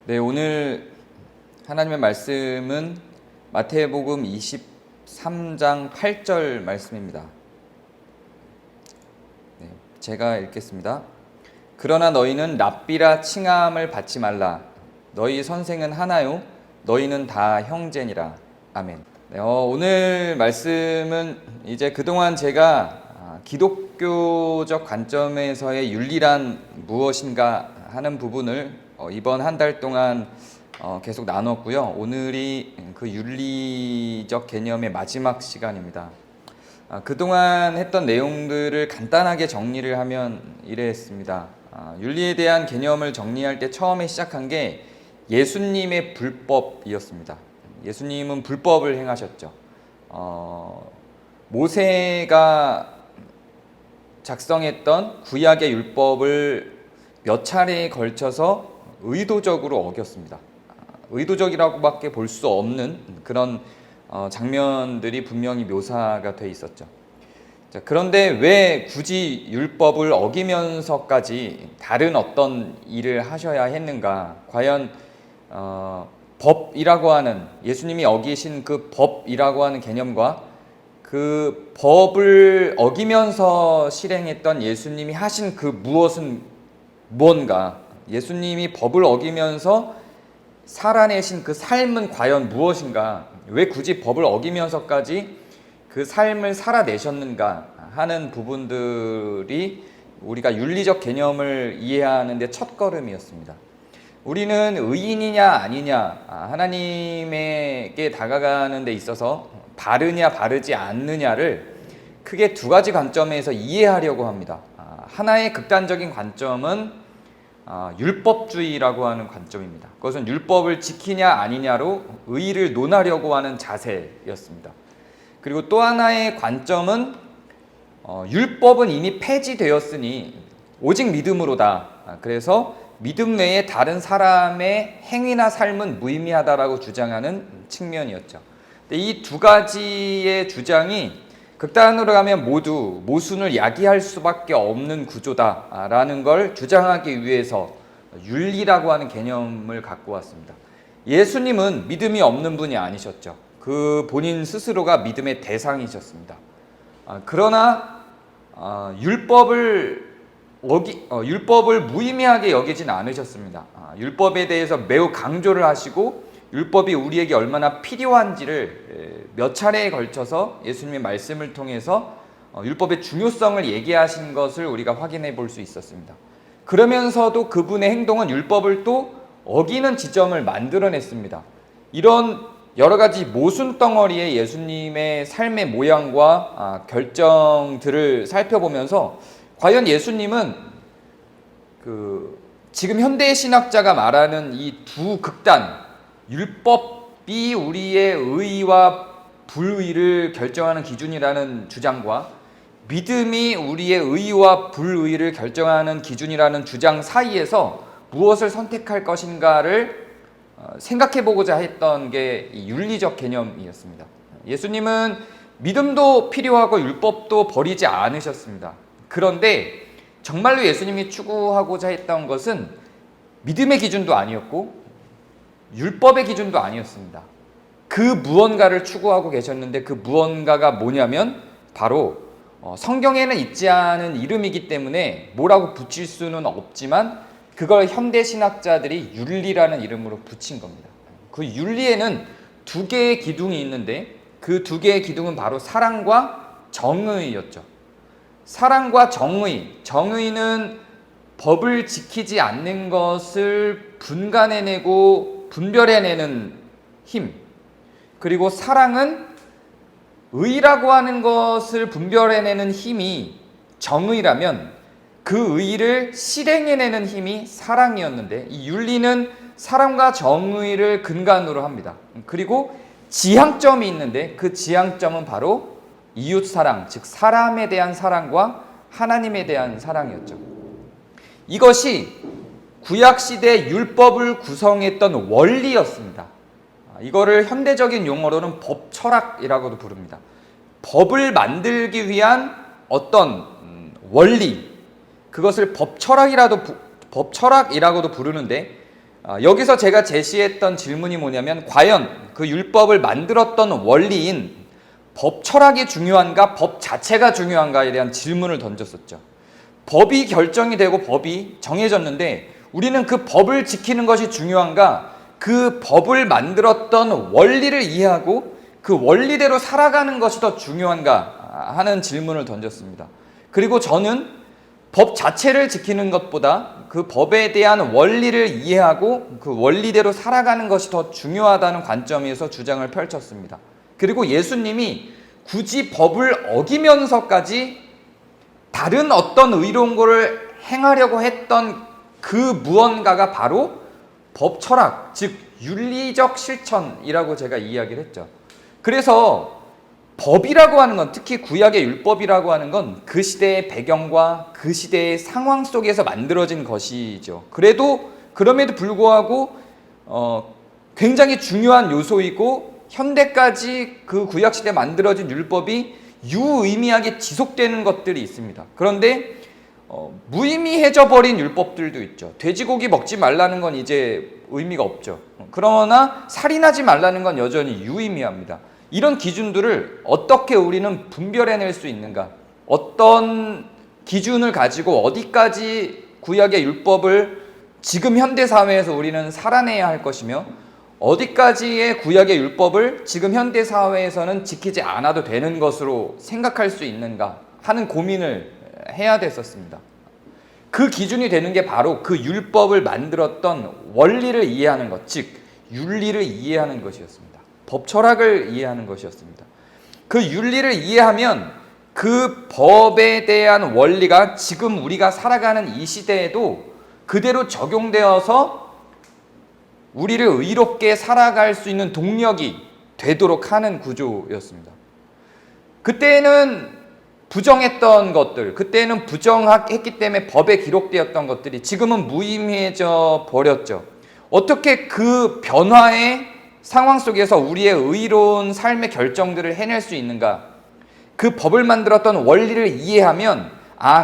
네, 오늘 하나님의 말씀은 마태복음 23장 8절 말씀입니다. 네, 제가 읽겠습니다. 그러나 너희는 랍비라 칭함을 받지 말라. 너희 선생은 하나요? 너희는 다 형제니라. 아멘. 네, 오늘 말씀은 이제 그동안 제가 기독교적 관점에서의 윤리란 무엇인가 하는 부분을 이번 한 달 동안 계속 나눴고요. 오늘이 그 윤리적 개념의 마지막 시간입니다. 그동안 했던 내용들을 간단하게 정리를 하면 이랬습니다. 윤리에 대한 개념을 정리할 때 처음에 시작한 게 예수님의 불법이었습니다. 예수님은 불법을 행하셨죠. 모세가 작성했던 구약의 율법을 몇 차례에 걸쳐서 의도적으로 어겼습니다. 의도적이라고밖에 볼 수 없는 그런 장면들이 분명히 묘사가 돼 있었죠. 자, 그런데 왜 굳이 율법을 어기면서까지 다른 어떤 일을 하셔야 했는가? 과연 법이라고 하는, 예수님이 어기신 그 법이라고 하는 개념과 그 법을 어기면서 실행했던 예수님이 하신 그 무엇은 무언가, 예수님이 법을 어기면서 살아내신 그 삶은 과연 무엇인가, 왜 굳이 법을 어기면서까지 그 삶을 살아내셨는가 하는 부분들이 우리가 윤리적 개념을 이해하는 데 첫걸음이었습니다. 우리는 의인이냐 아니냐, 하나님에게 다가가는 데 있어서 바르냐 바르지 않느냐를 크게 두 가지 관점에서 이해하려고 합니다. 하나의 극단적인 관점은 율법주의라고 하는 관점입니다. 그것은 율법을 지키냐 아니냐로 의의를 논하려고 하는 자세였습니다. 그리고 또 하나의 관점은 율법은 이미 폐지되었으니 오직 믿음으로다. 그래서 믿음 외에 다른 사람의 행위나 삶은 무의미하다라고 주장하는 측면이었죠. 이 두 가지의 주장이 극단으로 가면 모두 모순을 야기할 수밖에 없는 구조다라는 걸 주장하기 위해서 윤리라고 하는 개념을 갖고 왔습니다. 예수님은 믿음이 없는 분이 아니셨죠. 그 본인 스스로가 믿음의 대상이셨습니다. 그러나 율법을 무의미하게 여기진 않으셨습니다. 율법에 대해서 매우 강조를 하시고 율법이 우리에게 얼마나 필요한지를 몇 차례에 걸쳐서 예수님의 말씀을 통해서 율법의 중요성을 얘기하신 것을 우리가 확인해 볼 수 있었습니다. 그러면서도 그분의 행동은 율법을 또 어기는 지점을 만들어냈습니다. 이런 여러 가지 모순 덩어리의 예수님의 삶의 모양과 결정들을 살펴보면서 과연 예수님은 지금 현대 신학자가 말하는 이 두 극단, 율법이 우리의 의의와 불의를 결정하는 기준이라는 주장과 믿음이 우리의 의의와 불의를 결정하는 기준이라는 주장 사이에서 무엇을 선택할 것인가를 생각해 보고자 했던 게 이 윤리적 개념이었습니다. 예수님은 믿음도 필요하고 율법도 버리지 않으셨습니다. 그런데 정말로 예수님이 추구하고자 했던 것은 믿음의 기준도 아니었고 율법의 기준도 아니었습니다. 그 무언가를 추구하고 계셨는데 그 무언가가 뭐냐면 바로 성경에는 있지 않은 이름이기 때문에 뭐라고 붙일 수는 없지만 그걸 현대 신학자들이 윤리라는 이름으로 붙인 겁니다. 그 윤리에는 두 개의 기둥이 있는데 그 두 개의 기둥은 바로 사랑과 정의였죠. 사랑과 정의, 정의는 법을 지키지 않는 것을 분간해내고 분별해내는 힘, 그리고 사랑은 의라고 하는 것을 분별해내는 힘이 정의라면 그 의를 실행해내는 힘이 사랑이었는데 이 윤리는 사랑과 정의를 근간으로 합니다. 그리고 지향점이 있는데 그 지향점은 바로 이웃사랑, 즉 사람에 대한 사랑과 하나님에 대한 사랑이었죠. 이것이 구약시대 율법을 구성했던 원리였습니다. 이거를 현대적인 용어로는 법철학이라고도 부릅니다. 법을 만들기 위한 어떤 원리, 그것을 법철학이라고도 부르는데 여기서 제가 제시했던 질문이 뭐냐면 과연 그 율법을 만들었던 원리인 법 철학이 중요한가 법 자체가 중요한가에 대한 질문을 던졌었죠. 법이 결정이 되고 법이 정해졌는데 우리는 그 법을 지키는 것이 중요한가 그 법을 만들었던 원리를 이해하고 그 원리대로 살아가는 것이 더 중요한가 하는 질문을 던졌습니다. 그리고 저는 법 자체를 지키는 것보다 그 법에 대한 원리를 이해하고 그 원리대로 살아가는 것이 더 중요하다는 관점에서 주장을 펼쳤습니다. 그리고 예수님이 굳이 법을 어기면서까지 다른 어떤 의로운 것을 행하려고 했던 그 무언가가 바로 법 철학, 즉 윤리적 실천이라고 제가 이야기를 했죠. 그래서 법이라고 하는 건, 특히 구약의 율법이라고 하는 건 그 시대의 배경과 그 시대의 상황 속에서 만들어진 것이죠. 그럼에도 불구하고 굉장히 중요한 요소이고 현대까지 그 구약시대에 만들어진 율법이 유의미하게 지속되는 것들이 있습니다. 그런데 무의미해져 버린 율법들도 있죠. 돼지고기 먹지 말라는 건 이제 의미가 없죠. 그러나 살인하지 말라는 건 여전히 유의미합니다. 이런 기준들을 어떻게 우리는 분별해낼 수 있는가? 어떤 기준을 가지고 어디까지 구약의 율법을 지금 현대사회에서 우리는 살아내야 할 것이며 어디까지의 구약의 율법을 지금 현대사회에서는 지키지 않아도 되는 것으로 생각할 수 있는가 하는 고민을 해야 됐었습니다. 그 기준이 되는 게 바로 그 율법을 만들었던 원리를 이해하는 것, 즉 윤리를 이해하는 것이었습니다. 법 철학을 이해하는 것이었습니다. 그 윤리를 이해하면 그 법에 대한 원리가 지금 우리가 살아가는 이 시대에도 그대로 적용되어서 우리를 의롭게 살아갈 수 있는 동력이 되도록 하는 구조였습니다. 그때는 부정했던 것들, 그때는 부정했기 때문에 법에 기록되었던 것들이 지금은 무의미해져 버렸죠. 어떻게 그 변화의 상황 속에서 우리의 의로운 삶의 결정들을 해낼 수 있는가? 그 법을 만들었던 원리를 이해하면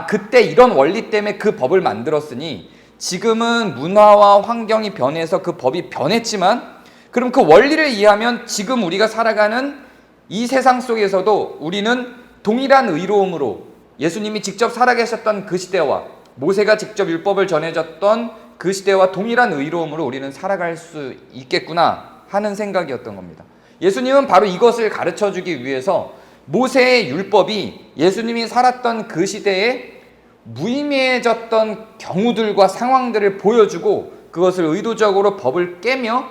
그때 이런 원리 때문에 그 법을 만들었으니 지금은 문화와 환경이 변해서 그 법이 변했지만 그럼 그 원리를 이해하면 지금 우리가 살아가는 이 세상 속에서도 우리는 동일한 의로움으로 예수님이 직접 살아계셨던 그 시대와 모세가 직접 율법을 전해줬던 그 시대와 동일한 의로움으로 우리는 살아갈 수 있겠구나 하는 생각이었던 겁니다. 예수님은 바로 이것을 가르쳐주기 위해서 모세의 율법이 예수님이 살았던 그 시대에 무의미해졌던 경우들과 상황들을 보여주고 그것을 의도적으로 법을 깨며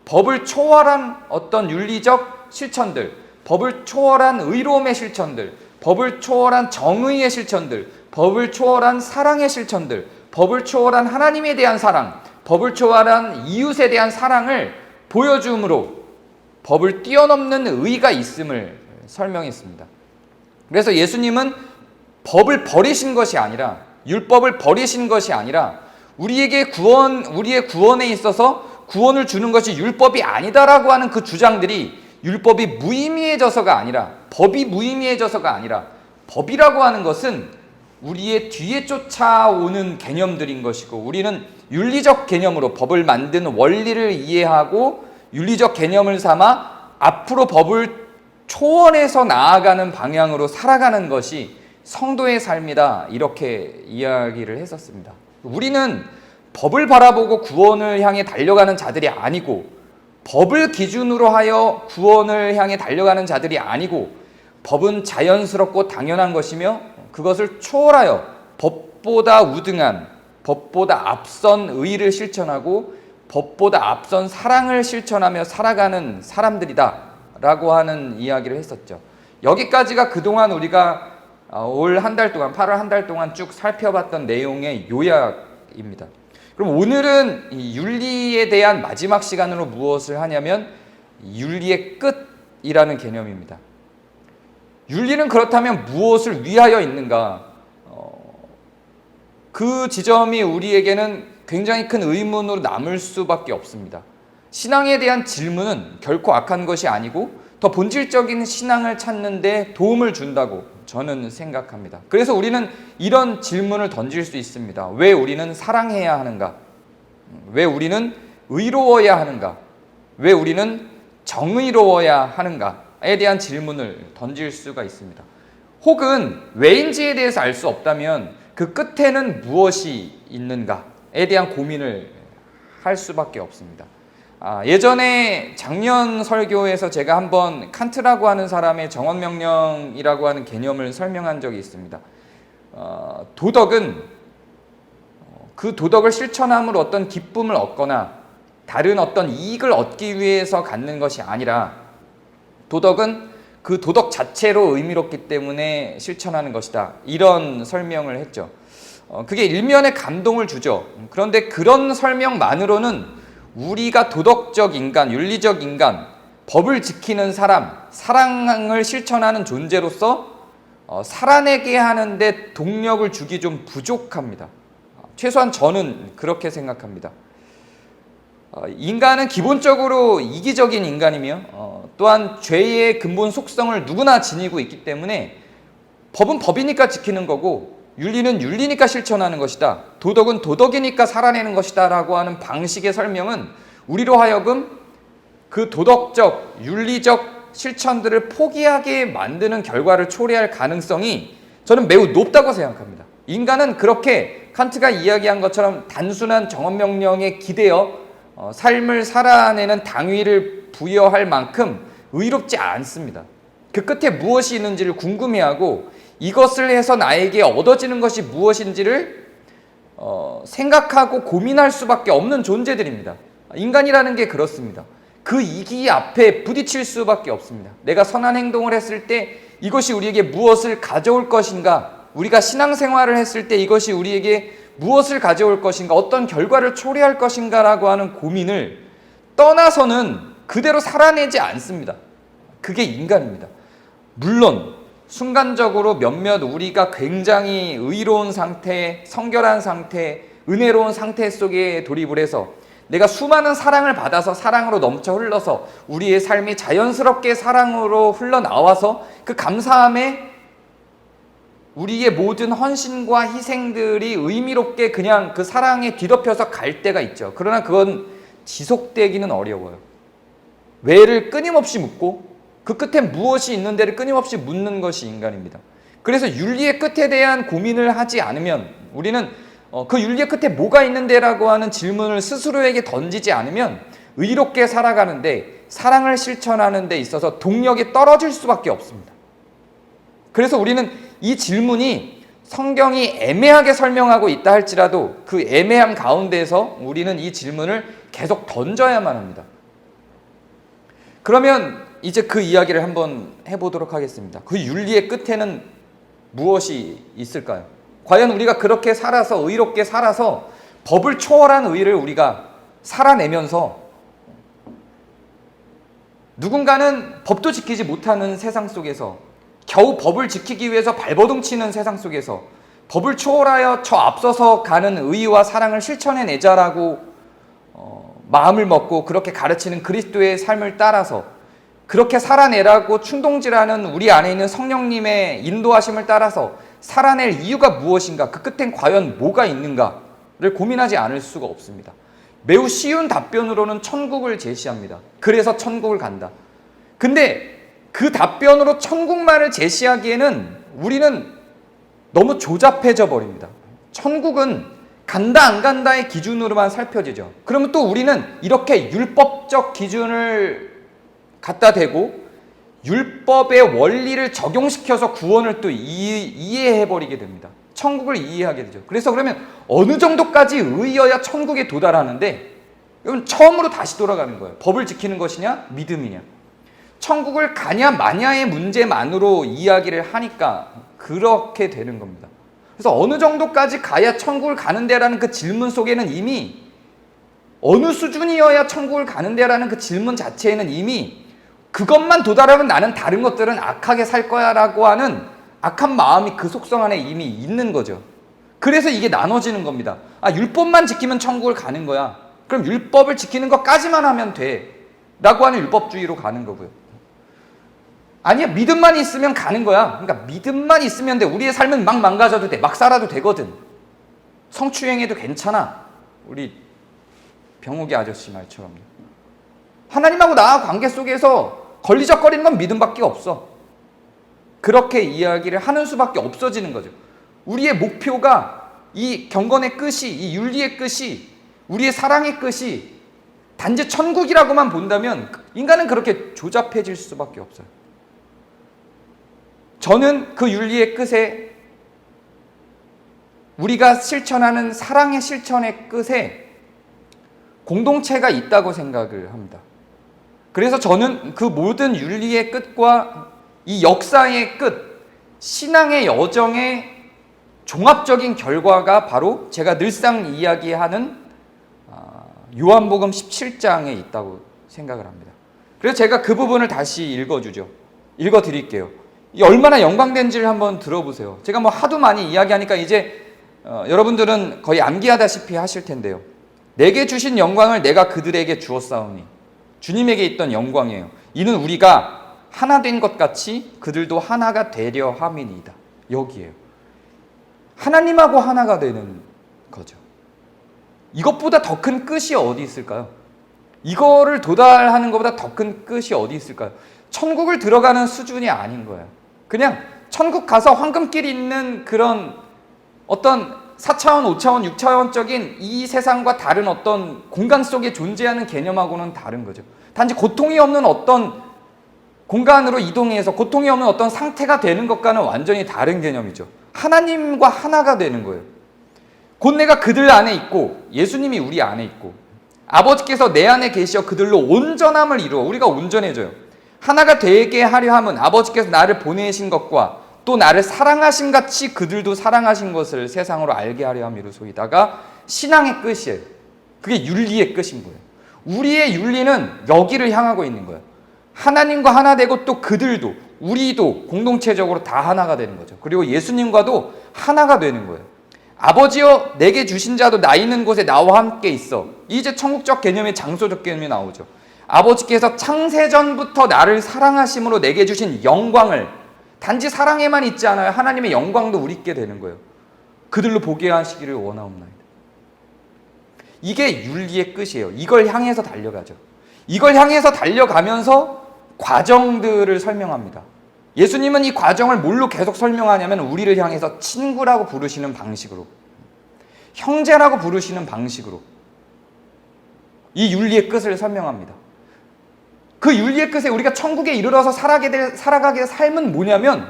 법을 초월한 어떤 윤리적 실천들, 법을 초월한 의로움의 실천들, 법을 초월한 정의의 실천들, 법을 초월한 사랑의 실천들, 법을 초월한 하나님에 대한 사랑, 법을 초월한 이웃에 대한 사랑을 보여줌으로 법을 뛰어넘는 의가 있음을 설명했습니다. 그래서 예수님은 법을 버리신 것이 아니라 율법을 버리신 것이 아니라 우리의 구원에 있어서 구원을 주는 것이 율법이 아니다라고 하는 그 주장들이 율법이 무의미해져서가 아니라 법이 무의미해져서가 아니라 법이라고 하는 것은 우리의 뒤에 쫓아오는 개념들인 것이고 우리는 윤리적 개념으로 법을 만든 원리를 이해하고 윤리적 개념을 삼아 앞으로 법을 초월해서 나아가는 방향으로 살아가는 것이 성도의 삶이다 이렇게 이야기를 했었습니다. 우리는 법을 바라보고 구원을 향해 달려가는 자들이 아니고 법을 기준으로 하여 구원을 향해 달려가는 자들이 아니고 법은 자연스럽고 당연한 것이며 그것을 초월하여 법보다 우등한 법보다 앞선 의를 실천하고 법보다 앞선 사랑을 실천하며 살아가는 사람들이다 라고 하는 이야기를 했었죠. 여기까지가 그동안 우리가 올 한 달 동안 8월 한 달 동안 쭉 살펴봤던 내용의 요약입니다. 그럼 오늘은 이 윤리에 대한 마지막 시간으로 무엇을 하냐면 윤리의 끝이라는 개념입니다. 윤리는 그렇다면 무엇을 위하여 있는가? 그 지점이 우리에게는 굉장히 큰 의문으로 남을 수밖에 없습니다. 신앙에 대한 질문은 결코 악한 것이 아니고 더 본질적인 신앙을 찾는 데 도움을 준다고 저는 생각합니다. 그래서 우리는 이런 질문을 던질 수 있습니다. 왜 우리는 사랑해야 하는가? 왜 우리는 의로워야 하는가? 왜 우리는 정의로워야 하는가에 대한 질문을 던질 수가 있습니다. 혹은 왜인지에 대해서 알 수 없다면 그 끝에는 무엇이 있는가에 대한 고민을 할 수밖에 없습니다. 예전에 작년 설교에서 제가 한번 칸트라고 하는 사람의 정언명령이라고 하는 개념을 설명한 적이 있습니다. 도덕은 그 도덕을 실천함으로 어떤 기쁨을 얻거나 다른 어떤 이익을 얻기 위해서 갖는 것이 아니라 도덕은 그 도덕 자체로 의미롭기 때문에 실천하는 것이다. 이런 설명을 했죠. 그게 일면에 감동을 주죠. 그런데 그런 설명만으로는 우리가 도덕적 인간, 윤리적 인간, 법을 지키는 사람, 사랑을 실천하는 존재로서 살아내게 하는데 동력을 주기 좀 부족합니다. 최소한 저는 그렇게 생각합니다. 인간은 기본적으로 이기적인 인간이며 또한 죄의 근본 속성을 누구나 지니고 있기 때문에 법은 법이니까 지키는 거고 윤리는 윤리니까 실천하는 것이다. 도덕은 도덕이니까 살아내는 것이다 라고 하는 방식의 설명은 우리로 하여금 그 도덕적, 윤리적 실천들을 포기하게 만드는 결과를 초래할 가능성이 저는 매우 높다고 생각합니다. 인간은 그렇게 칸트가 이야기한 것처럼 단순한 정언명령에 기대어 삶을 살아내는 당위를 부여할 만큼 의롭지 않습니다. 그 끝에 무엇이 있는지를 궁금해하고 이것을 해서 나에게 얻어지는 것이 무엇인지를 생각하고 고민할 수밖에 없는 존재들입니다. 인간이라는 게 그렇습니다. 그 이기 앞에 부딪힐 수밖에 없습니다. 내가 선한 행동을 했을 때 이것이 우리에게 무엇을 가져올 것인가, 우리가 신앙생활을 했을 때 이것이 우리에게 무엇을 가져올 것인가, 어떤 결과를 초래할 것인가라고 하는 고민을 떠나서는 그대로 살아내지 않습니다. 그게 인간입니다. 물론 순간적으로 몇몇 우리가 굉장히 의로운 상태, 성결한 상태, 은혜로운 상태 속에 돌입을 해서 내가 수많은 사랑을 받아서 사랑으로 넘쳐 흘러서 우리의 삶이 자연스럽게 사랑으로 흘러나와서 그 감사함에 우리의 모든 헌신과 희생들이 의미롭게 그냥 그 사랑에 뒤덮여서 갈 때가 있죠. 그러나 그건 지속되기는 어려워요. 왜를 끊임없이 묻고 그 끝에 무엇이 있는데를 끊임없이 묻는 것이 인간입니다. 그래서 윤리의 끝에 대한 고민을 하지 않으면, 우리는 그 윤리의 끝에 뭐가 있는데라고 하는 질문을 스스로에게 던지지 않으면 의롭게 살아가는데, 사랑을 실천하는 데 있어서 동력이 떨어질 수밖에 없습니다. 그래서 우리는 이 질문이 성경이 애매하게 설명하고 있다 할지라도 그 애매한 가운데에서 우리는 이 질문을 계속 던져야만 합니다. 그러면 이제 그 이야기를 한번 해보도록 하겠습니다. 그 윤리의 끝에는 무엇이 있을까요? 과연 우리가 그렇게 살아서, 의롭게 살아서 법을 초월한 의를 우리가 살아내면서 누군가는 법도 지키지 못하는 세상 속에서, 겨우 법을 지키기 위해서 발버둥 치는 세상 속에서 법을 초월하여 저 앞서서 가는 의와 사랑을 실천해내자라고 마음을 먹고 그렇게 가르치는 그리스도의 삶을 따라서 그렇게 살아내라고 충동질하는 우리 안에 있는 성령님의 인도하심을 따라서 살아낼 이유가 무엇인가, 그 끝엔 과연 뭐가 있는가를 고민하지 않을 수가 없습니다. 매우 쉬운 답변으로는 천국을 제시합니다. 그래서 천국을 간다. 근데 그 답변으로 천국만을 제시하기에는 우리는 너무 조잡해져 버립니다. 천국은 간다 안 간다의 기준으로만 살펴지죠. 그러면 또 우리는 이렇게 율법적 기준을 갖다 대고 율법의 원리를 적용시켜서 구원을 또 이해해버리게 됩니다. 천국을 이해하게 되죠. 그래서 그러면 어느 정도까지 의여야 천국에 도달하는데, 그럼 처음으로 다시 돌아가는 거예요. 법을 지키는 것이냐 믿음이냐. 천국을 가냐 마냐의 문제만으로 이야기를 하니까 그렇게 되는 겁니다. 그래서 어느 정도까지 가야 천국을 가는데라는 그 질문 속에는 이미, 어느 수준이어야 천국을 가는데라는 그 질문 자체에는 이미 그것만 도달하면 나는 다른 것들은 악하게 살 거야 라고 하는 악한 마음이 그 속성 안에 이미 있는 거죠. 그래서 이게 나눠지는 겁니다. 율법만 지키면 천국을 가는 거야. 그럼 율법을 지키는 것까지만 하면 돼 라고 하는 율법주의로 가는 거고요. 아니야, 믿음만 있으면 가는 거야. 그러니까 믿음만 있으면 돼. 우리의 삶은 막 망가져도 돼. 막 살아도 되거든. 성추행해도 괜찮아. 우리 병욱이 아저씨 말처럼요. 하나님하고 나와 관계 속에서 걸리적거리는 건 믿음밖에 없어. 그렇게 이야기를 하는 수밖에 없어지는 거죠. 우리의 목표가 이 경건의 끝이, 이 윤리의 끝이, 우리의 사랑의 끝이 단지 천국이라고만 본다면 인간은 그렇게 조잡해질 수밖에 없어요. 저는 그 윤리의 끝에, 우리가 실천하는 사랑의 실천의 끝에 공동체가 있다고 생각을 합니다. 그래서 저는 그 모든 윤리의 끝과 이 역사의 끝, 신앙의 여정의 종합적인 결과가 바로 제가 늘상 이야기하는 요한복음 17장에 있다고 생각을 합니다. 그래서 제가 그 부분을 다시 읽어드릴게요. 이 얼마나 영광된지를 한번 들어보세요. 제가 뭐 하도 많이 이야기하니까 이제 여러분들은 거의 암기하다시피 하실 텐데요. 내게 주신 영광을 내가 그들에게 주었사오니, 주님에게 있던 영광이에요. 이는 우리가 하나 된 것 같이 그들도 하나가 되려 함이니이다. 여기에요. 하나님하고 하나가 되는 거죠. 이것보다 더 큰 끝이 어디 있을까요? 이거를 도달하는 것보다 더 큰 끝이 어디 있을까요? 천국을 들어가는 수준이 아닌 거예요. 그냥 천국 가서 황금길 있는 그런 어떤 4차원, 5차원, 6차원적인 이 세상과 다른 어떤 공간 속에 존재하는 개념하고는 다른 거죠. 단지 고통이 없는 어떤 공간으로 이동해서 고통이 없는 어떤 상태가 되는 것과는 완전히 다른 개념이죠. 하나님과 하나가 되는 거예요. 곧 내가 그들 안에 있고 예수님이 우리 안에 있고 아버지께서 내 안에 계시어 그들로 온전함을 이루어, 우리가 온전해져요. 하나가 되게 하려 함은 아버지께서 나를 보내신 것과 또 나를 사랑하신 같이 그들도 사랑하신 것을 세상으로 알게 하려 함이로소이다가 신앙의 끝이에요. 그게 윤리의 끝인 거예요. 우리의 윤리는 여기를 향하고 있는 거예요. 하나님과 하나 되고 또 그들도, 우리도 공동체적으로 다 하나가 되는 거죠. 그리고 예수님과도 하나가 되는 거예요. 아버지여 내게 주신 자도 나 있는 곳에 나와 함께 있어. 이제 천국적 개념의 장소적 개념이 나오죠. 아버지께서 창세전부터 나를 사랑하심으로 내게 주신 영광을, 단지 사랑에만 있지 않아요. 하나님의 영광도 우리 있게 되는 거예요. 그들로 보게 하시기를 원하옵나이다. 이게 윤리의 끝이에요. 이걸 향해서 달려가죠. 이걸 향해서 달려가면서 과정들을 설명합니다. 예수님은 이 과정을 뭘로 계속 설명하냐면 우리를 향해서 친구라고 부르시는 방식으로, 형제라고 부르시는 방식으로 이 윤리의 끝을 설명합니다. 그 윤리의 끝에 우리가 천국에 이르러서 살아가게 될 삶은 뭐냐면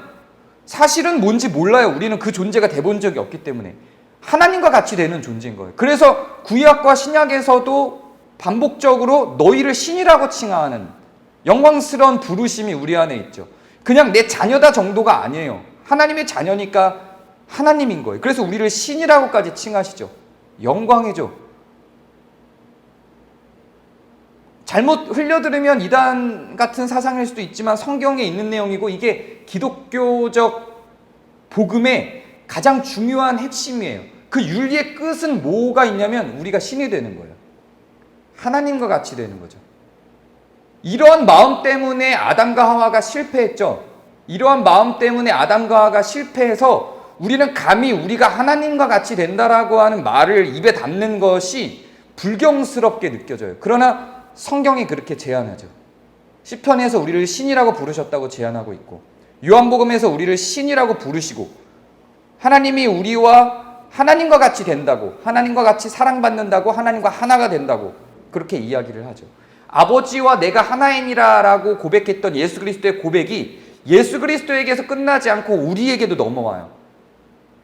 사실은 뭔지 몰라요. 우리는 그 존재가 돼본 적이 없기 때문에 하나님과 같이 되는 존재인 거예요. 그래서 구약과 신약에서도 반복적으로 너희를 신이라고 칭하는 영광스러운 부르심이 우리 안에 있죠. 그냥 내 자녀다 정도가 아니에요. 하나님의 자녀니까 하나님인 거예요. 그래서 우리를 신이라고까지 칭하시죠. 영광이죠. 잘못 흘려들으면 이단 같은 사상일 수도 있지만 성경에 있는 내용이고 이게 기독교적 복음의 가장 중요한 핵심이에요. 그 윤리의 끝은 뭐가 있냐면 우리가 신이 되는 거예요. 하나님과 같이 되는 거죠. 이러한 마음 때문에 아담과 하와가 실패했죠. 이러한 마음 때문에 아담과 하와가 실패해서 우리는 감히 우리가 하나님과 같이 된다라고 하는 말을 입에 담는 것이 불경스럽게 느껴져요. 그러나 성경이 그렇게 제안하죠. 시편에서 우리를 신이라고 부르셨다고 제안하고 있고 요한복음에서 우리를 신이라고 부르시고 하나님이 우리와 하나님과 같이 된다고, 하나님과 같이 사랑받는다고, 하나님과 하나가 된다고 그렇게 이야기를 하죠. 아버지와 내가 하나이니라라고 고백했던 예수 그리스도의 고백이 예수 그리스도에게서 끝나지 않고 우리에게도 넘어와요.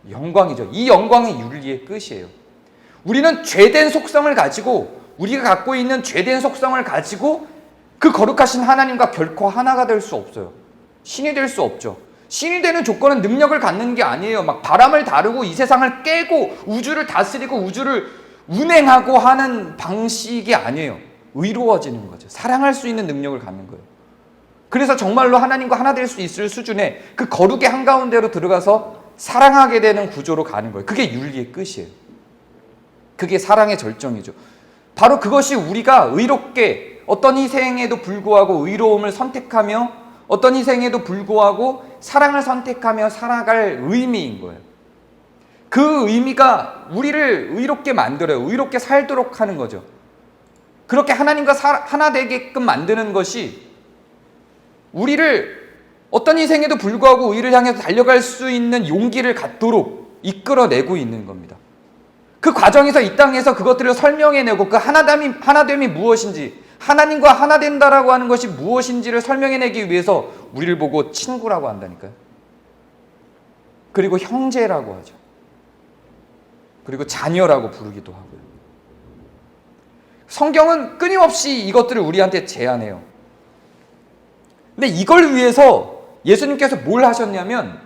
영광이죠. 이 영광이 윤리의 끝이에요. 우리는 죄된 속성을 가지고, 우리가 갖고 있는 죄된 속성을 가지고 그 거룩하신 하나님과 결코 하나가 될 수 없어요. 신이 될 수 없죠. 신이 되는 조건은 능력을 갖는 게 아니에요. 막 바람을 다루고 이 세상을 깨고 우주를 다스리고 우주를 운행하고 하는 방식이 아니에요. 의로워지는 거죠. 사랑할 수 있는 능력을 갖는 거예요. 그래서 정말로 하나님과 하나 될 수 있을 수준의 그 거룩의 한가운데로 들어가서 사랑하게 되는 구조로 가는 거예요. 그게 윤리의 끝이에요. 그게 사랑의 절정이죠. 바로 그것이 우리가 의롭게 어떤 희생에도 불구하고 의로움을 선택하며 어떤 희생에도 불구하고 사랑을 선택하며 살아갈 의미인 거예요. 그 의미가 우리를 의롭게 만들어요. 의롭게 살도록 하는 거죠. 그렇게 하나님과 하나 되게끔 만드는 것이 우리를 어떤 희생에도 불구하고 의를 향해서 달려갈 수 있는 용기를 갖도록 이끌어내고 있는 겁니다. 그 과정에서 이 땅에서 그것들을 설명해내고 그 하나됨이 무엇인지, 하나님과 하나 된다라고 하는 것이 무엇인지를 설명해내기 위해서 우리를 보고 친구라고 한다니까요. 그리고 형제라고 하죠. 그리고 자녀라고 부르기도 하고요. 성경은 끊임없이 이것들을 우리한테 제안해요. 근데 이걸 위해서 예수님께서 뭘 하셨냐면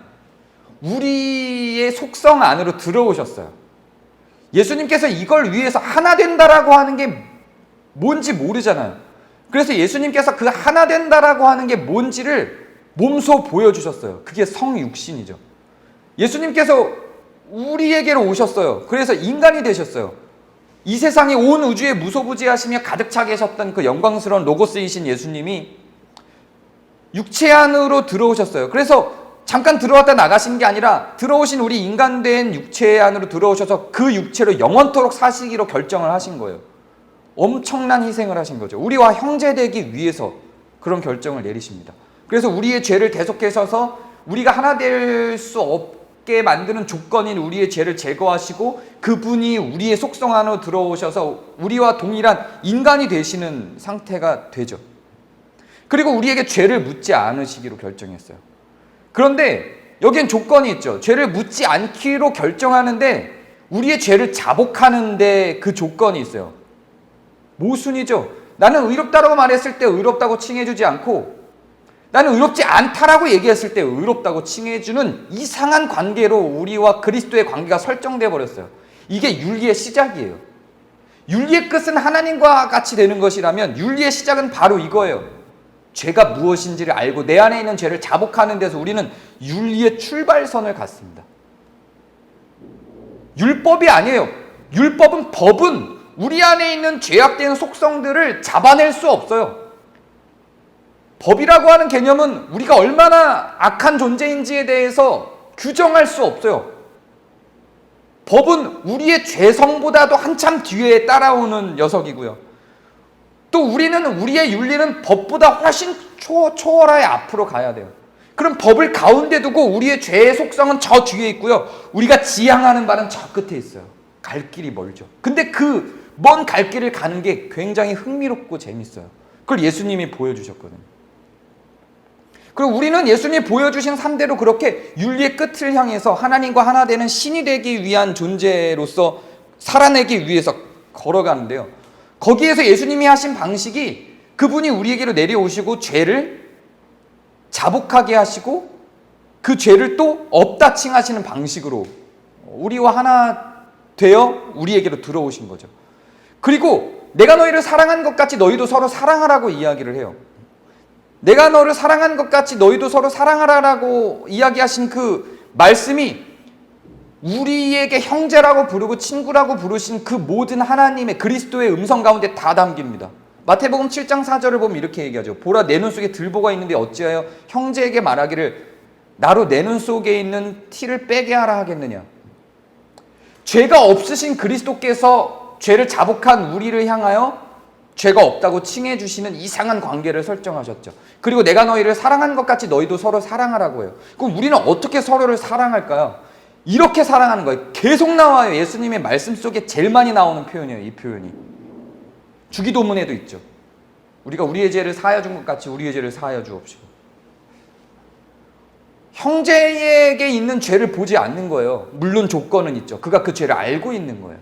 우리의 속성 안으로 들어오셨어요. 예수님께서 이걸 위해서 하나 된다라고 하는 게 뭔지 모르잖아요. 그래서 예수님께서 그 하나 된다라고 하는 게 뭔지를 몸소 보여주셨어요. 그게 성육신이죠. 예수님께서 우리에게로 오셨어요. 그래서 인간이 되셨어요. 이 세상에 온 우주에 무소부지하시며 가득 차 계셨던 그 영광스러운 로고스이신 예수님이 육체 안으로 들어오셨어요. 그래서 잠깐 들어왔다 나가신 게 아니라 들어오신 우리 인간된 육체 안으로 들어오셔서 그 육체로 영원토록 사시기로 결정을 하신 거예요. 엄청난 희생을 하신 거죠. 우리와 형제되기 위해서 그런 결정을 내리십니다. 그래서 우리의 죄를 대속하셔서 우리가 하나 될 수 없게 만드는 조건인 우리의 죄를 제거하시고 그분이 우리의 속성 안으로 들어오셔서 우리와 동일한 인간이 되시는 상태가 되죠. 그리고 우리에게 죄를 묻지 않으시기로 결정했어요. 그런데 여기엔 조건이 있죠. 죄를 묻지 않기로 결정하는데 우리의 죄를 자복하는데 그 조건이 있어요. 모순이죠. 나는 의롭다라고 말했을 때 의롭다고 칭해주지 않고 나는 의롭지 않다라고 얘기했을 때 의롭다고 칭해주는 이상한 관계로 우리와 그리스도의 관계가 설정돼 버렸어요. 이게 윤리의 시작이에요. 윤리의 끝은 하나님과 같이 되는 것이라면 윤리의 시작은 바로 이거예요. 죄가 무엇인지를 알고 내 안에 있는 죄를 자복하는 데서 우리는 윤리의 출발선을 갖습니다. 율법이 아니에요. 법은 우리 안에 있는 죄악된 속성들을 잡아낼 수 없어요. 법이라고 하는 개념은 우리가 얼마나 악한 존재인지에 대해서 규정할 수 없어요. 법은 우리의 죄성보다도 한참 뒤에 따라오는 녀석이고요. 또 우리의 윤리는 법보다 훨씬 초월하여 앞으로 가야 돼요. 그럼 법을 가운데 두고 우리의 죄의 속성은 저 뒤에 있고요. 우리가 지향하는 바는 저 끝에 있어요. 갈 길이 멀죠. 근데 그 먼 갈 길을 가는 게 굉장히 흥미롭고 재밌어요. 그걸 예수님이 보여주셨거든요. 그리고 우리는 예수님이 보여주신 삶대로 그렇게 윤리의 끝을 향해서 하나님과 하나 되는 신이 되기 위한 존재로서 살아내기 위해서 걸어가는데요. 거기에서 예수님이 하신 방식이 그분이 우리에게로 내려오시고 죄를 자복하게 하시고 그 죄를 또 없다 칭하시는 방식으로 우리와 하나 되어 우리에게로 들어오신 거죠. 그리고 내가 너희를 사랑한 것 같이 너희도 서로 사랑하라고 이야기를 해요. 내가 너를 사랑한 것 같이 너희도 서로 사랑하라고 이야기하신 그 말씀이 우리에게 형제라고 부르고 친구라고 부르신 그 모든 하나님의 그리스도의 음성 가운데 다 담깁니다. 마태복음 7장 4절을 보면 이렇게 얘기하죠. 보라 내 눈 속에 들보가 있는데 어찌하여 형제에게 말하기를 나로 내 눈 속에 있는 티를 빼게 하라 하겠느냐. 죄가 없으신 그리스도께서 죄를 자복한 우리를 향하여 죄가 없다고 칭해 주시는 이상한 관계를 설정하셨죠. 그리고 내가 너희를 사랑한 것 같이 너희도 서로 사랑하라고 해요. 그럼 우리는 어떻게 서로를 사랑할까요? 이렇게 사랑하는 거예요. 계속 나와요. 예수님의 말씀 속에 제일 많이 나오는 표현이에요. 이 표현이. 주기도문에도 있죠. 우리가 우리의 죄를 사하여 준 것 같이 우리의 죄를 사하여 주옵시고. 형제에게 있는 죄를 보지 않는 거예요. 물론 조건은 있죠. 그가 그 죄를 알고 있는 거예요.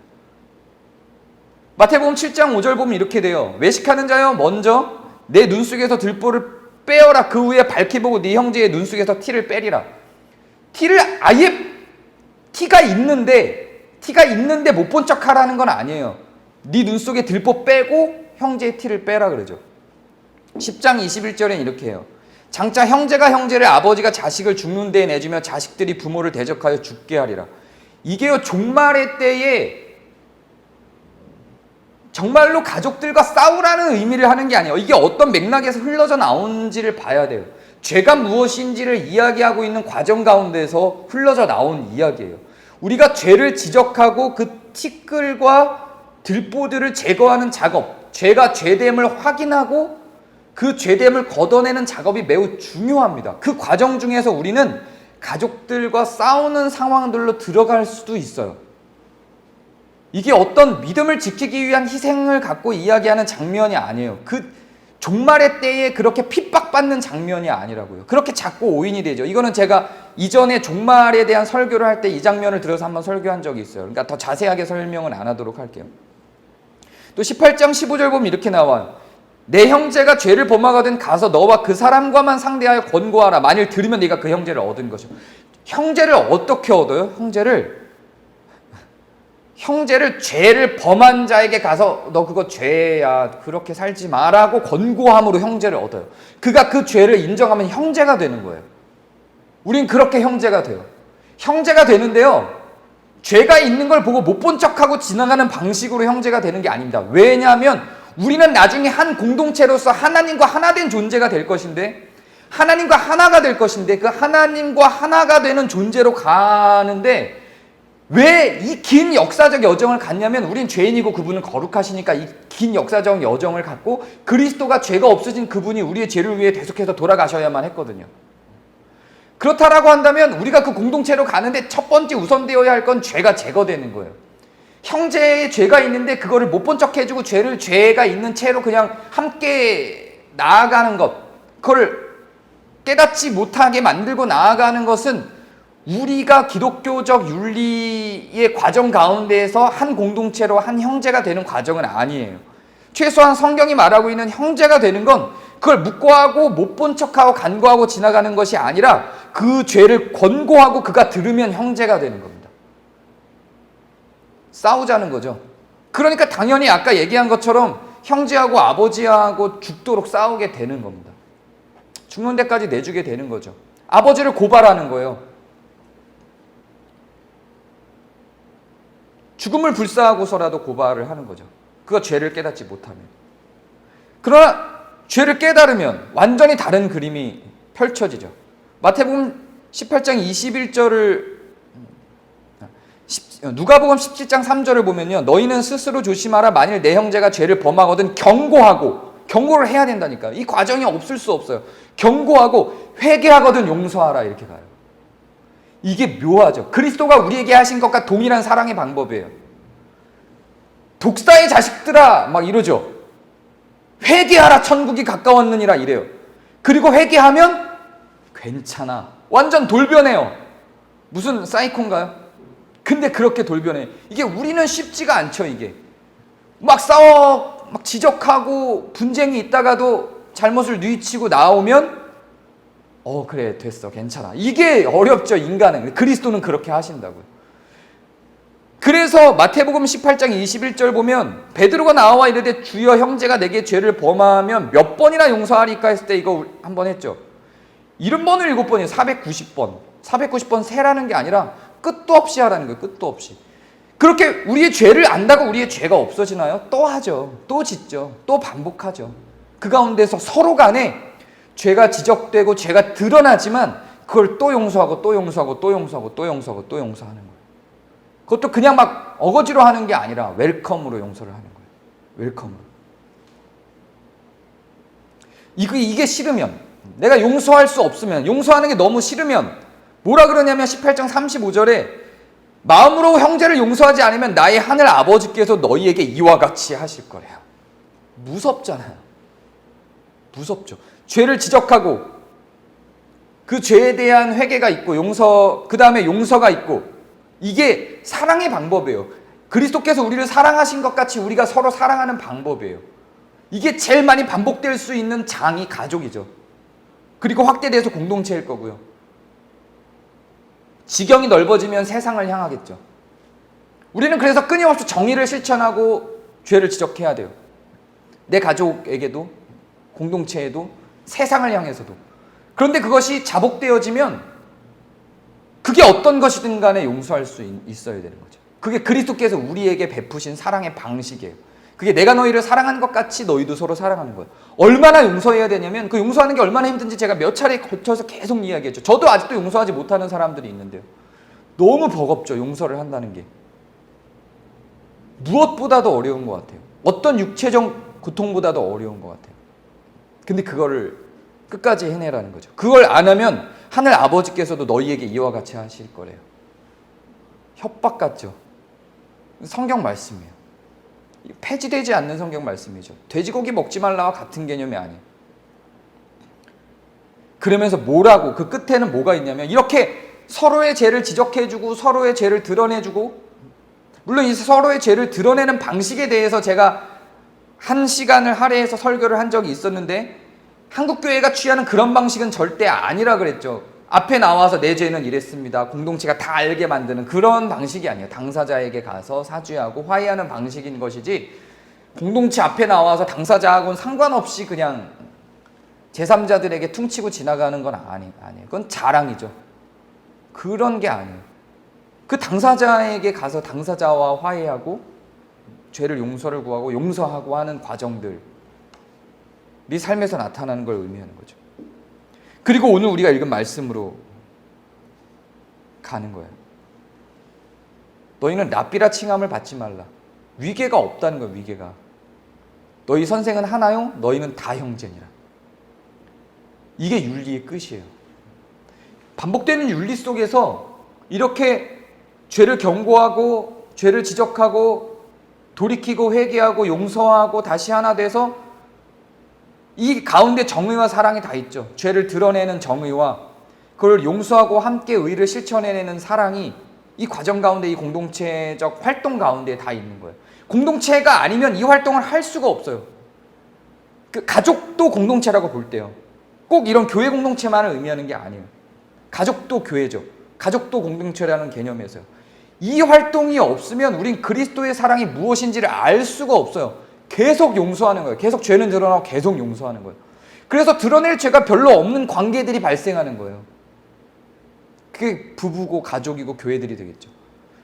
마태복음 7장 5절 보면 이렇게 돼요. 외식하는 자여 먼저 내 눈 속에서 들보를 빼어라. 그 후에 밝히 보고 네 형제의 눈 속에서 티를 빼리라. 티가 있는데 못 본 척 하라는 건 아니에요. 네 눈 속에 들보 빼고 형제의 티를 빼라 그러죠. 10장 21절엔 이렇게 해요. 장차 형제가 형제를 아버지가 자식을 죽는 데에 내주며 자식들이 부모를 대적하여 죽게 하리라. 이게요 종말의 때에 정말로 가족들과 싸우라는 의미를 하는 게 아니에요. 이게 어떤 맥락에서 흘러져 나온지를 봐야 돼요. 죄가 무엇인지를 이야기하고 있는 과정 가운데서 흘러져 나온 이야기예요. 우리가 죄를 지적하고 그 티끌과 들보들을 제거하는 작업, 죄가 죄됨을 확인하고 그 죄됨을 걷어내는 작업이 매우 중요합니다. 그 과정 중에서 우리는 가족들과 싸우는 상황들로 들어갈 수도 있어요. 이게 어떤 믿음을 지키기 위한 희생을 갖고 이야기하는 장면이 아니에요. 그 종말의 때에 그렇게 핍박받는 장면이 아니라고요. 그렇게 자꾸 오인이 되죠. 이거는 제가 이전에 종말에 대한 설교를 할 때 이 장면을 들어서 한번 설교한 적이 있어요. 그러니까 더 자세하게 설명은 안 하도록 할게요. 또 18장 15절 보면 이렇게 나와요. 내 형제가 죄를 범하거든 가서 너와 그 사람과만 상대하여 권고하라. 만일 들으면 네가 그 형제를 얻은 것이고. 형제를 어떻게 얻어요? 형제를 죄를 범한 자에게 가서 너 그거 죄야 그렇게 살지 마라고 권고함으로 형제를 얻어요. 그가 그 죄를 인정하면 형제가 되는 거예요. 우린 그렇게 형제가 돼요. 형제가 되는데요, 죄가 있는 걸 보고 못 본 척하고 지나가는 방식으로 형제가 되는 게 아닙니다. 왜냐하면 우리는 나중에 한 공동체로서 하나님과 하나 된 존재가 될 것인데, 하나님과 하나가 될 것인데, 그 하나님과 하나가 되는 존재로 가는데 왜 이 긴 역사적 여정을 갔냐면, 우린 죄인이고 그분은 거룩하시니까 이 긴 역사적 여정을 갔고 그리스도가 죄가 없어진 그분이 우리의 죄를 위해 계속해서 돌아가셔야만 했거든요. 그렇다라고 한다면 우리가 그 공동체로 가는데 첫 번째 우선되어야 할 건 죄가 제거되는 거예요. 형제의 죄가 있는데 그거를 못 본 척 해주고 죄가 있는 채로 그냥 함께 나아가는 것, 그걸 깨닫지 못하게 만들고 나아가는 것은 우리가 기독교적 윤리의 과정 가운데에서 한 공동체로 한 형제가 되는 과정은 아니에요. 최소한 성경이 말하고 있는 형제가 되는 건 그걸 묵고하고 못 본 척하고 간과하고 지나가는 것이 아니라 그 죄를 권고하고 그가 들으면 형제가 되는 겁니다. 싸우자는 거죠. 그러니까 당연히 아까 얘기한 것처럼 형제하고 아버지하고 죽도록 싸우게 되는 겁니다. 죽는 데까지 내주게 되는 거죠. 아버지를 고발하는 거예요. 죽음을 불사하고서라도 고발을 하는 거죠. 그거 죄를 깨닫지 못하면. 그러나 죄를 깨달으면 완전히 다른 그림이 펼쳐지죠. 마태복음 18장 21절을 누가복음 17장 3절을 보면요, 너희는 스스로 조심하라. 만일 내 형제가 죄를 범하거든 경고를 해야 된다니까. 이 과정이 없을 수 없어요. 경고하고 회개하거든 용서하라, 이렇게 가요. 이게 묘하죠. 그리스도가 우리에게 하신 것과 동일한 사랑의 방법이에요. 독사의 자식들아 막 이러죠. 회개하라, 천국이 가까웠느니라 이래요. 그리고 회개하면 괜찮아. 완전 돌변해요. 무슨 사이코인가요? 근데 그렇게 돌변해. 이게 우리는 쉽지가 않죠. 이게 막 싸워, 막 지적하고 분쟁이 있다가도 잘못을 뉘우치고 나오면 그래 됐어 괜찮아. 이게 어렵죠. 인간은. 그리스도는 그렇게 하신다고요. 그래서 마태복음 18장 21절 보면 베드로가 나와 이르되 주여 형제가 내게 죄를 범하면 몇 번이나 용서하리까 했을 때 이거 한번 했죠. 70번을 7번이에요. 490번. 490번 세라는 게 아니라 끝도 없이 하라는 거예요. 끝도 없이. 그렇게 우리의 죄를 안다고 우리의 죄가 없어지나요? 또 하죠. 또 짓죠. 또 반복하죠. 그 가운데서 서로 간에 죄가 지적되고 죄가 드러나지만 그걸 또 용서하고 또 용서하고 또 용서하고 또 용서하고 또 용서하는 거예요. 그것도 그냥 막 어거지로 하는 게 아니라 웰컴으로 용서를 하는 거예요. 웰컴으로. 이게 싫으면, 내가 용서할 수 없으면, 용서하는 게 너무 싫으면 뭐라 그러냐면 18장 35절에 마음으로 형제를 용서하지 않으면 나의 하늘 아버지께서 너희에게 이와 같이 하실 거래요. 무섭잖아요. 무섭죠. 죄를 지적하고 그 죄에 대한 회개가 있고 그 다음에 용서가 있고, 이게 사랑의 방법이에요. 그리스도께서 우리를 사랑하신 것 같이 우리가 서로 사랑하는 방법이에요. 이게 제일 많이 반복될 수 있는 장이 가족이죠. 그리고 확대돼서 공동체일 거고요. 지경이 넓어지면 세상을 향하겠죠. 우리는 그래서 끊임없이 정의를 실천하고 죄를 지적해야 돼요. 내 가족에게도, 공동체에도, 세상을 향해서도. 그런데 그것이 자복되어지면 그게 어떤 것이든 간에 용서할 수 있어야 되는 거죠. 그게 그리스도께서 우리에게 베푸신 사랑의 방식이에요. 그게 내가 너희를 사랑한 것 같이 너희도 서로 사랑하는 거예요. 얼마나 용서해야 되냐면, 그 용서하는 게 얼마나 힘든지 제가 몇 차례 거쳐서 계속 이야기했죠. 저도 아직도 용서하지 못하는 사람들이 있는데요. 너무 버겁죠. 용서를 한다는 게. 무엇보다도 어려운 것 같아요. 어떤 육체적 고통보다도 어려운 것 같아요. 근데 그거를 끝까지 해내라는 거죠. 그걸 안 하면 하늘 아버지께서도 너희에게 이와 같이 하실 거래요. 협박 같죠? 성경 말씀이에요. 폐지되지 않는 성경 말씀이죠. 돼지고기 먹지 말라와 같은 개념이 아니에요. 그러면서 뭐라고, 그 끝에는 뭐가 있냐면 이렇게 서로의 죄를 지적해주고 서로의 죄를 드러내주고, 물론 이 서로의 죄를 드러내는 방식에 대해서 제가 1시간을 할애해서 설교를 한 적이 있었는데, 한국교회가 취하는 그런 방식은 절대 아니라 그랬죠. 앞에 나와서 내 죄는 이랬습니다, 공동체가 다 알게 만드는 그런 방식이 아니에요. 당사자에게 가서 사죄하고 화해하는 방식인 것이지, 공동체 앞에 나와서 당사자하고는 상관없이 그냥 제3자들에게 퉁치고 지나가는 건 아니에요. 그건 자랑이죠. 그런 게 아니에요. 그 당사자에게 가서 당사자와 화해하고 죄를 용서를 구하고 용서하고 하는 과정들이 삶에서 나타나는 걸 의미하는 거죠. 그리고 오늘 우리가 읽은 말씀으로 가는 거예요. 너희는 랍비라 칭함을 받지 말라. 위계가 없다는 거예요. 위계가. 너희 선생은 하나요? 너희는 다 형제니라. 이게 윤리의 끝이에요. 반복되는 윤리 속에서 이렇게 죄를 경고하고 죄를 지적하고 돌이키고 회개하고 용서하고 다시 하나 돼서 이 가운데 정의와 사랑이 다 있죠. 죄를 드러내는 정의와 그걸 용서하고 함께 의를 실천해내는 사랑이 이 과정 가운데, 이 공동체적 활동 가운데 다 있는 거예요. 공동체가 아니면 이 활동을 할 수가 없어요. 그 가족도 공동체라고 볼 때요. 꼭 이런 교회 공동체만을 의미하는 게 아니에요. 가족도 교회죠. 가족도 공동체라는 개념에서요. 이 활동이 없으면 우린 그리스도의 사랑이 무엇인지를 알 수가 없어요. 계속 용서하는 거예요. 계속 죄는 드러나고 계속 용서하는 거예요. 그래서 드러낼 죄가 별로 없는 관계들이 발생하는 거예요. 그게 부부고 가족이고 교회들이 되겠죠.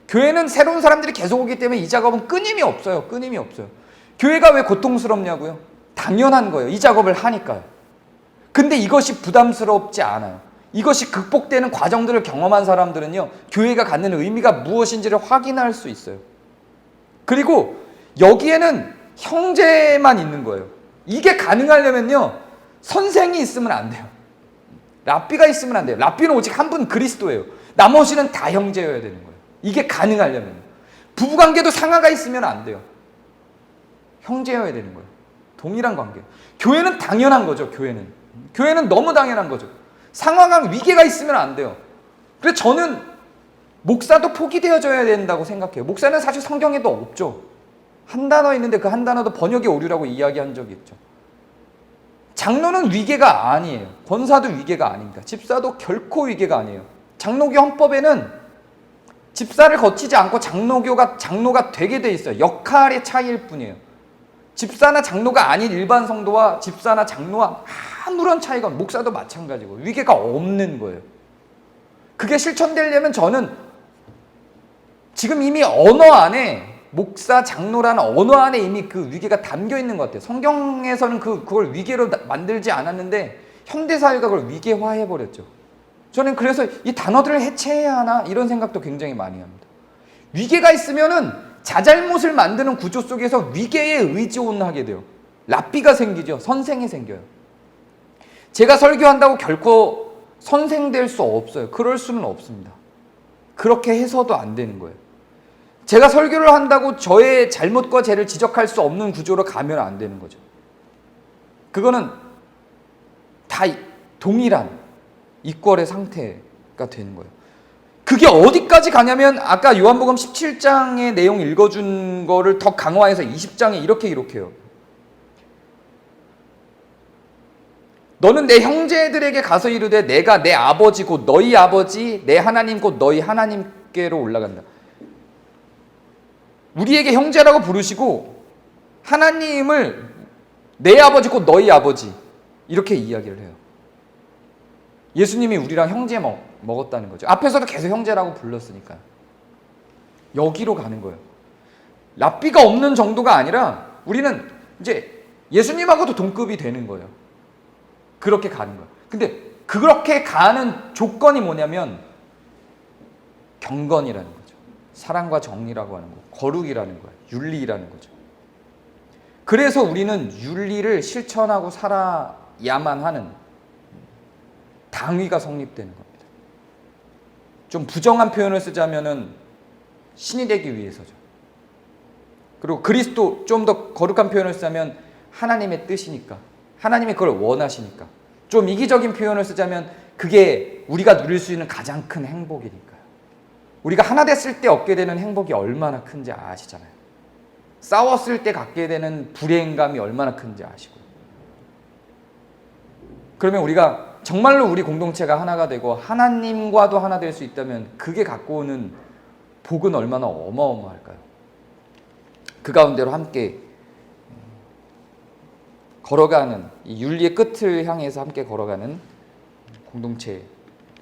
교회는 새로운 사람들이 계속 오기 때문에 이 작업은 끊임이 없어요. 끊임이 없어요. 교회가 왜 고통스럽냐고요? 당연한 거예요. 이 작업을 하니까요. 근데 이것이 부담스럽지 않아요. 이것이 극복되는 과정들을 경험한 사람들은요, 교회가 갖는 의미가 무엇인지를 확인할 수 있어요. 그리고 여기에는 형제만 있는 거예요. 이게 가능하려면요, 선생이 있으면 안 돼요. 랍비가 있으면 안 돼요. 랍비는 오직 한 분 그리스도예요. 나머지는 다 형제여야 되는 거예요. 이게 가능하려면. 부부관계도 상하가 있으면 안 돼요. 형제여야 되는 거예요. 동일한 관계. 교회는 당연한 거죠. 교회는 너무 당연한 거죠. 상하가 위계가 있으면 안 돼요. 그래서 저는 목사도 포기되어져야 된다고 생각해요. 목사는 사실 성경에도 없죠. 한 단어 있는데 그 한 단어도 번역의 오류라고 이야기한 적이 있죠. 장로는 위계가 아니에요. 권사도 위계가 아닙니다. 집사도 결코 위계가 아니에요. 장로교 헌법에는 집사를 거치지 않고 장로가 되게 돼 있어요. 역할의 차이일 뿐이에요. 집사나 장로가 아닌 일반 성도와 집사나 장로와 아무런 차이가 없는, 목사도 마찬가지고 위계가 없는 거예요. 그게 실천되려면 저는 지금 이미 언어 안에, 목사, 장로라는 언어 안에 이미 그 위계가 담겨 있는 것 같아요. 성경에서는 그걸 위계로 만들지 않았는데 현대사회가 그걸 위계화해버렸죠. 저는 그래서 이 단어들을 해체해야 하나 이런 생각도 굉장히 많이 합니다. 위계가 있으면은 자잘못을 만드는 구조 속에서 위계에 의존하게 돼요. 랍비가 생기죠. 선생이 생겨요. 제가 설교한다고 결코 선생 될 수 없어요. 그럴 수는 없습니다. 그렇게 해서도 안 되는 거예요. 제가 설교를 한다고 저의 잘못과 죄를 지적할 수 없는 구조로 가면 안 되는 거죠. 그거는 다 동일한 이퀄의 상태가 되는 거예요. 그게 어디까지 가냐면 아까 요한복음 17장의 내용 읽어준 거를 더 강화해서 20장에 이렇게 기록해요. 너는 내 형제들에게 가서 이르되 내가 내 아버지 곧 너희 아버지, 내 하나님 곧 너희 하나님께로 올라간다. 우리에게 형제라고 부르시고 하나님을 내 아버지 곧 너희 아버지 이렇게 이야기를 해요. 예수님이 우리랑 형제 먹었다는 거죠. 앞에서도 계속 형제라고 불렀으니까. 여기로 가는 거예요. 랍비가 없는 정도가 아니라 우리는 이제 예수님하고도 동급이 되는 거예요. 그렇게 가는 거예요. 근데 그렇게 가는 조건이 뭐냐면 경건이라는 거죠. 사랑과 정의라고 하는 거, 거룩이라는 거예요. 윤리라는 거죠. 그래서 우리는 윤리를 실천하고 살아야만 하는 당위가 성립되는 겁니다. 좀 부정한 표현을 쓰자면은 신이 되기 위해서죠. 그리고 그리스도, 좀 더 거룩한 표현을 쓰자면 하나님의 뜻이니까, 하나님이 그걸 원하시니까. 좀 이기적인 표현을 쓰자면 그게 우리가 누릴 수 있는 가장 큰 행복이니까요. 우리가 하나 됐을 때 얻게 되는 행복이 얼마나 큰지 아시잖아요. 싸웠을 때 갖게 되는 불행감이 얼마나 큰지 아시고요. 그러면 우리가 정말로 우리 공동체가 하나가 되고 하나님과도 하나 될 수 있다면 그게 갖고 오는 복은 얼마나 어마어마할까요? 그 가운데로 함께 걸어가는, 이 윤리의 끝을 향해서 함께 걸어가는 공동체,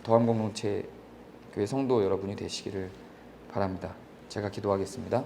더함 공동체 교회 성도 여러분이 되시기를 바랍니다. 제가 기도하겠습니다.